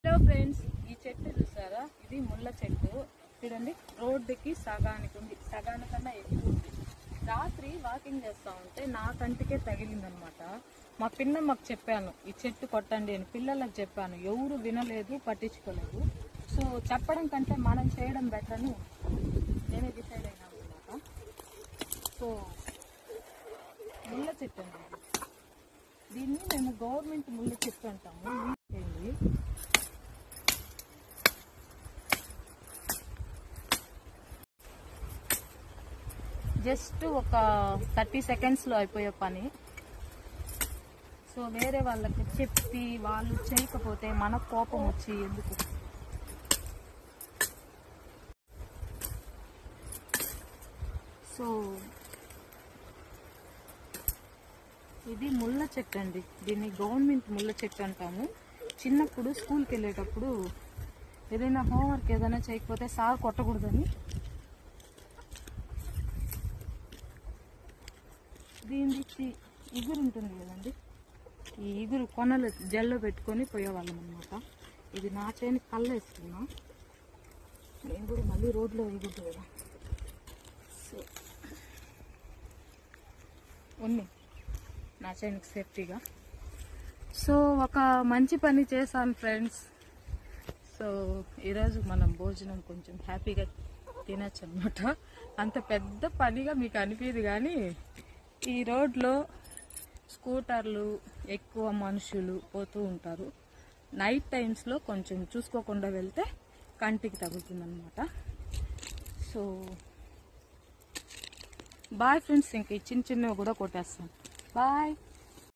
Hello friends, ఈ చెట్టు చూసారా? ఇది ముళ్ళ చెట్టు. చూడండి, రోడ్డుకి సగానికి ఉంది, సగానికన్నా ఎక్కువ ఉంది. రాత్రి వాకింగ్ చేస్తూ ఉంటే నా కంటికే తగిలిందనమాట. మా పిన్నమ్మకు చెప్పాను ఈ చెట్టు కొట్టండి అని, పిల్లలకు చెప్పాను, ఎవరు వినలేదు, పట్టించుకోలేదు. సో చెప్పడం కంటే మనం చేయడం బెటర్ అని నేనే డిసైడ్ అయినాను అనమాట. సో ముళ్ళ చెట్టు అండి, దీన్ని మేము గవర్నమెంట్ ముళ్ళ చెట్టు అంటాము. జస్ట్ ఒక 30 సెకండ్స్లో అయిపోయే పని. సో వేరే వాళ్ళకి చెప్పి వాళ్ళు చేయకపోతే మనకు కోపం వచ్చి ఎందుకు. సో ఇది ముళ్ళ చెట్టు అండి, దీన్ని గవర్నమెంట్ ముళ్ళ చెట్టు అంటాము. చిన్నప్పుడు స్కూల్కి వెళ్ళేటప్పుడు ఏదైనా హోంవర్క్ ఏదైనా చేయకపోతే సార్ కొట్టకూడదని దీనికి ఇగురు ఉంటుంది కదండి, ఈ ఇగురు కొనలు జల్లో పెట్టుకొని పోయేవాళ్ళం అనమాట. ఇది నా చేనికి కళ్ళు వేసుకున్నా, నేను కూడా మళ్ళీ రోడ్లో వేయకూడదు కదా. సో ఉంది నా చేనికి సేఫ్టీగా. సో ఒక మంచి పని చేశాను ఫ్రెండ్స్. సో ఈరోజు మనం భోజనం కొంచెం హ్యాపీగా తినచ్చు అనమాట. అంత పెద్ద పనిగా మీకు అనిపించదు, కానీ ఈ రోడ్లో స్కూటర్లు ఎక్కువ మనుషులు పోతూ ఉంటారు. నైట్ టైమ్స్లో కొంచెం చూసుకోకుండా వెళ్తే కంటికి తగులుతుందన్నమాట. సో బాయ్ ఫ్రెండ్స్, ఇంక చిన్న చిన్నవి కూడా కొట్టేస్తాను. బాయ్.